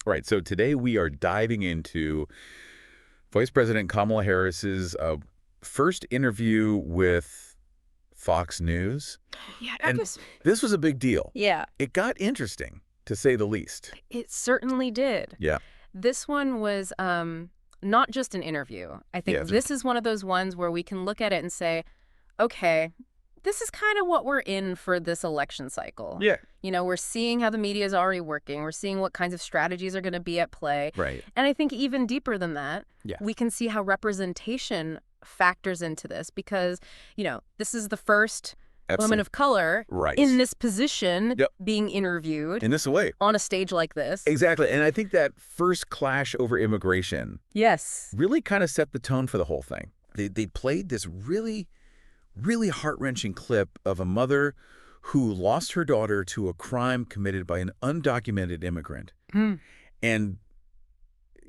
Right. So today we are diving into Vice President Kamala Harris's first interview with Fox News. Yeah, that And was this was a big deal. yeah, It got interesting, to say the least. it certainly did. Yeah. This one was not just an interview. I think Yes. this is one of those ones where we can look at it and say, okay, this is kind of what we're in for this election cycle. Yeah. You know, we're seeing how the media is already working. We're seeing what kinds of strategies are going to be at play. Right. And I think even deeper than that, Yeah. we can see how representation factors into this because, you know, this is the first woman of color Right. in this position Yep. being interviewed In this way. on a stage like this. Exactly. And I think that first clash over immigration Yes. really kind of set the tone for the whole thing. They played this really heart-wrenching clip of a mother who lost her daughter to a crime committed by an undocumented immigrant. Mm. And,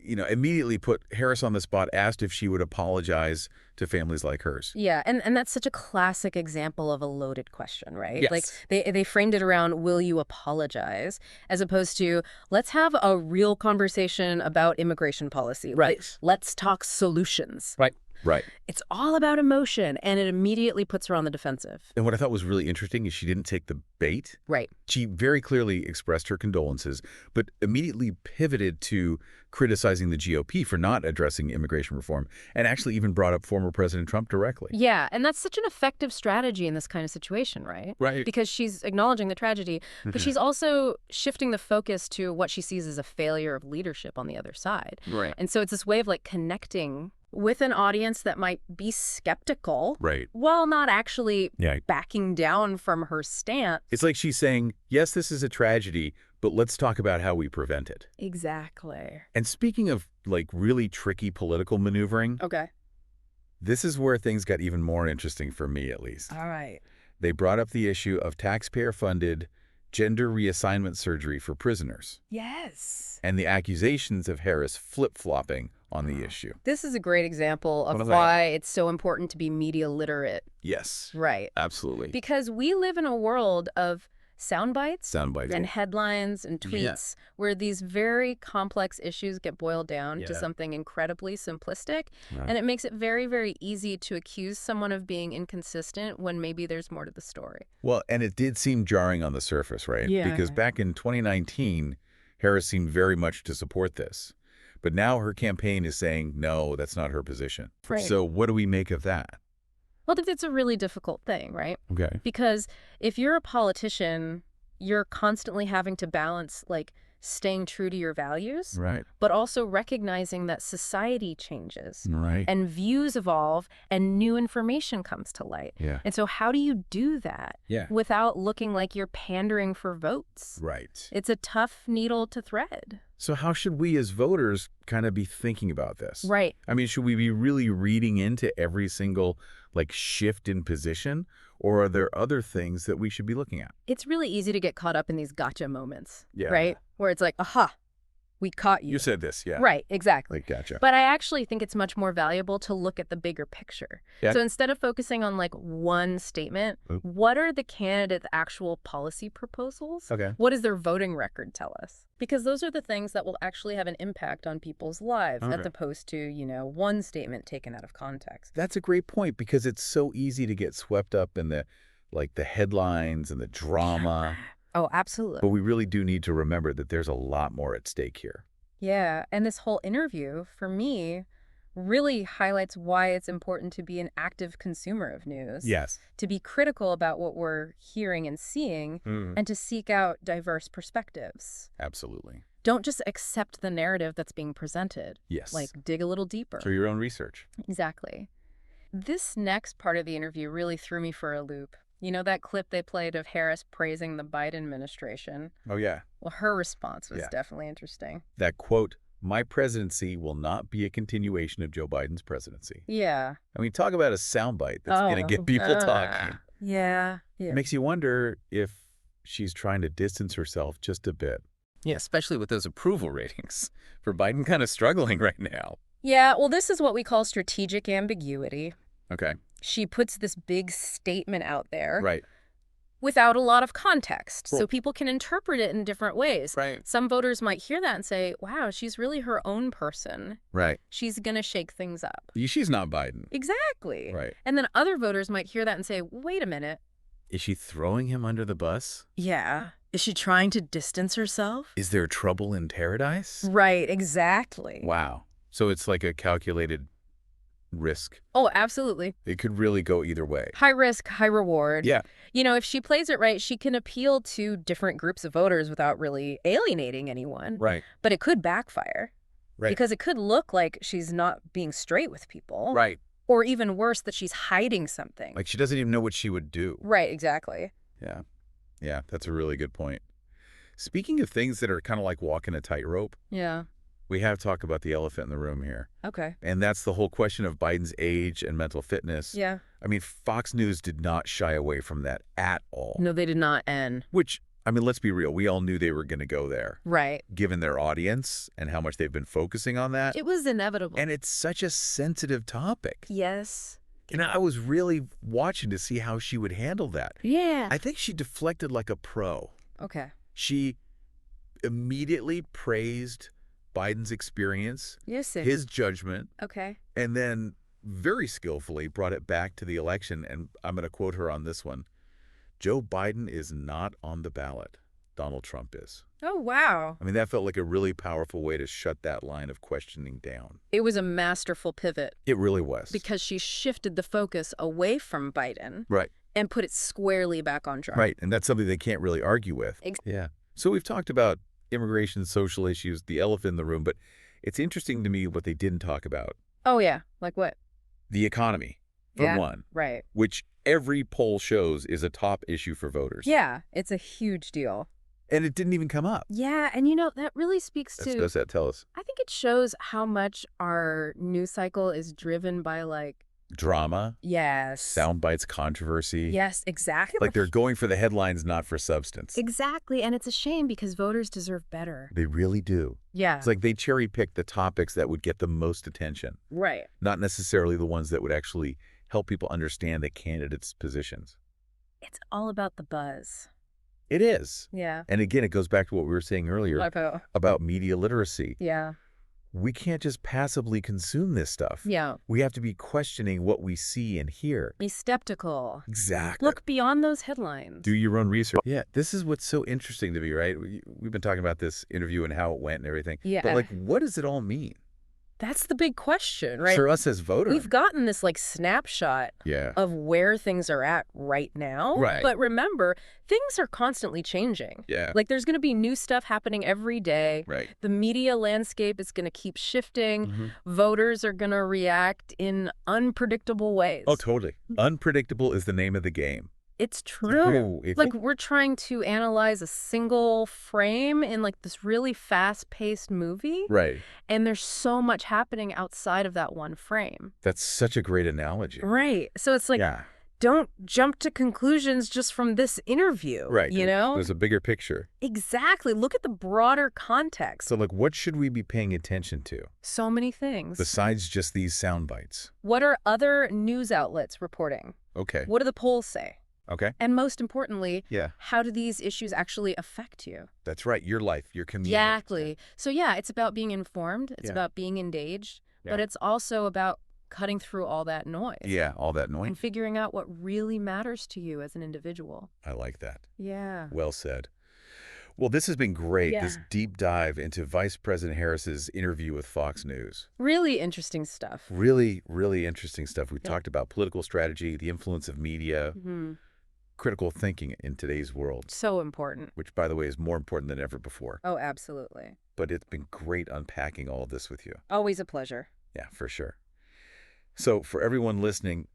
immediately put Harris on the spot, asked if she would apologize to families like hers. Yeah, and that's such a classic example of a loaded question, right? Yes. Like they framed it around, will you apologize? As opposed to, let's have a real conversation about immigration policy. Right. Let's talk solutions. Right. It's all about emotion, and it immediately puts her on the defensive. And what I thought was really interesting is she didn't take the bait. Right. She very clearly expressed her condolences, but immediately pivoted to criticizing the GOP for not addressing immigration reform, and actually even brought up former President Trump directly. Yeah, and that's such an effective strategy in this kind of situation, right? Right. Because she's acknowledging the tragedy, but she's also shifting the focus to what she sees as a failure of leadership on the other side. Right. And so it's this way of like connecting with an audience that might be skeptical Right. while not actually Yeah. backing down from her stance. It's like she's saying, yes, this is a tragedy, but let's talk about how we prevent it. Exactly. And speaking of like really tricky political maneuvering, Okay. this is where things got even more interesting for me, at least. All right. They brought up the issue of taxpayer-funded gender reassignment surgery for prisoners Yes. and the accusations of Harris flip-flopping on the issue. This is a great example What of is that? why it's so important to be media literate. Yes, Right. absolutely. Because we live in a world of sound bites Soundbites. and headlines and tweets where these very complex issues get boiled down to Yeah. something incredibly simplistic. Right. And it makes it very, very easy to accuse someone of being inconsistent when maybe there's more to the story. Well, and it did seem jarring on the surface, right? Yeah. Because back in 2019, Harris seemed very much to support this. But now her campaign is saying, no, that's not her position. Right. So what do we make of that? Well, it's a really difficult thing, right? Okay. Because if you're a politician, you're constantly having to balance, like, staying true to your values, Right. but also recognizing that society changes Right. and views evolve and new information comes to light. Yeah. And so how do you do that Yeah. without looking like you're pandering for votes? Right. It's a tough needle to thread. So how should we as voters kind of be thinking about this? Right. I mean, should we be really reading into every single like shift in position, or are there other things that we should be looking at? It's really easy to get caught up in these gotcha moments, Yeah. right? Where it's like, aha, we caught you. You said this, yeah. Right, exactly. Like, gotcha. But I actually think it's much more valuable to look at the bigger picture. Yeah. So instead of focusing on like one statement, Oop. what are the candidates' actual policy proposals? Okay. What does their voting record tell us? Because those are the things that will actually have an impact on people's lives, Okay. as opposed to, one statement taken out of context. That's a great point, because it's so easy to get swept up in the headlines and the drama. Oh, absolutely. But we really do need to remember that there's a lot more at stake here. Yeah, and this whole interview, for me, really highlights why it's important to be an active consumer of news. Yes. To be critical about what we're hearing and seeing, and to seek out diverse perspectives. Absolutely. Don't just accept the narrative that's being presented. Yes. Like, dig a little deeper. Do your own research. Exactly. This next part of the interview really threw me for a loop. You know that clip they played of Harris praising the Biden administration? Oh, yeah. Well, her response was Yeah. definitely interesting. That quote, "My presidency will not be a continuation of Joe Biden's presidency." Yeah. I mean, talk about a soundbite that's going to get people talking. Yeah. It makes you wonder if she's trying to distance herself just a bit. Yeah, especially with those approval ratings. For Biden kind of struggling right now. Yeah, well, this is what we call strategic ambiguity. Okay. She puts this big statement out there, Right. without a lot of context. Cool. So people can interpret it in different ways. Right. Some voters might hear that and say, wow, she's really her own person. Right. She's going to shake things up. She's not Biden. Exactly. Right. And then other voters might hear that and say, wait a minute. Is she throwing him under the bus? Yeah. Is she trying to distance herself? Is there trouble in paradise? Right, exactly. Wow. So it's like a calculated risk. Oh, absolutely. It could really go either way. High risk, high reward. Yeah. You know, if she plays it right, she can appeal to different groups of voters without really alienating anyone. Right. But it could backfire. Right. Because it could look like she's not being straight with people. Right. Or even worse, that she's hiding something. Like she doesn't even know what she would do. Right, exactly. Yeah. Yeah, that's a really good point. Speaking of things that are kind of like walking a tightrope, Yeah. we have to talk about the elephant in the room here. Okay. And that's the whole question of Biden's age and mental fitness. Yeah. I mean, Fox News did not shy away from that at all. No, they did not end. Which, I mean, let's be real. We all knew they were going to go there. Right. Given their audience and how much they've been focusing on that. It was inevitable. And it's such a sensitive topic. Yes. And I was really watching to see how she would handle that. Yeah. I think she deflected like a pro. Okay. She immediately praised Biden's experience, Yes, sir. his judgment, Okay. and then very skillfully brought it back to the election. And I'm going to quote her on this one. Joe Biden is not on the ballot. Donald Trump is. Oh, wow. I mean, that felt like a really powerful way to shut that line of questioning down. It was a masterful pivot. It really was. Because she shifted the focus away from Biden. Right. And put it squarely back on Trump. Right. And that's something they can't really argue with. Yeah. So we've talked about immigration, social issues, the elephant in the room, but it's interesting to me what they didn't talk about. Oh, yeah. Like what? The economy, for Yeah. one. Right. Which every poll shows is a top issue for voters. Yeah. It's a huge deal. And it didn't even come up. Yeah. And, you know, that really speaks to... Does that tell us? I think it shows how much our news cycle is driven by, like... Drama, Yes. sound bites, controversy. Yes, exactly. Like they're going for the headlines, not for substance. Exactly. And it's a shame because voters deserve better. They really do. Yeah. It's like they cherry pick the topics that would get the most attention, Right. not necessarily the ones that would actually help people understand the candidates' positions. It's all about the buzz. It is. Yeah. And again, it goes back to what we were saying earlier Lipo. about media literacy. Yeah. We can't just passively consume this stuff. Yeah. We have to be questioning what we see and hear. Be skeptical. Exactly. Look beyond those headlines. Do your own research. Yeah, this is what's so interesting to me, right? We've been talking about this interview and how it went and everything. Yeah. But, like, what does it all mean? That's the big question, right? For us as voters. We've gotten this, like, snapshot Yeah. of where things are at right now. Right. But remember, things are constantly changing. Yeah. Like, there's going to be new stuff happening every day. Right. The media landscape is going to keep shifting. Mhm. Voters are going to react in unpredictable ways. Oh, totally. Unpredictable is the name of the game. It's true. If- Like, we're trying to analyze a single frame in, like, this really fast-paced movie. Right. And there's so much happening outside of that one frame. That's such a great analogy. Right. So it's like, Yeah. don't jump to conclusions just from this interview. Right. You know? There's a bigger picture. Exactly. Look at the broader context. So, like, what should we be paying attention to So many things. besides just these sound bites? What are other news outlets reporting? Okay. What do the polls say? Okay. And most importantly, Yeah. how do these issues actually affect you? That's right. Your life, your community. Exactly. So yeah, it's about being informed. It's Yeah. about being engaged. But Yeah. it's also about cutting through all that noise. Yeah. All that noise. And figuring out what really matters to you as an individual. I like that. Yeah. Well said. Well, this has been great, this Yeah. deep dive into Vice President Harris's interview with Fox News. Really interesting stuff. Really, really interesting stuff. We Yeah. talked about political strategy, the influence of media, Hmm. critical thinking in today's world, So important. which, by the way, is more important than ever before. Oh, absolutely. But it's been great unpacking all of this with you. Always a pleasure. Yeah, for sure. So for everyone listening,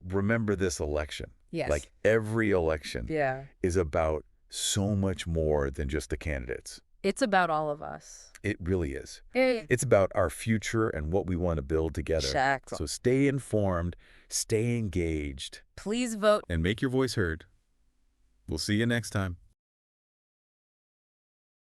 remember this election. Yes. Like every election Yeah. is about so much more than just the candidates. It's about all of us. It really is. Eh. It's about our future and what we want to build together. Exactly. So stay informed, stay engaged, Please vote. and make your voice heard. We'll see you next time.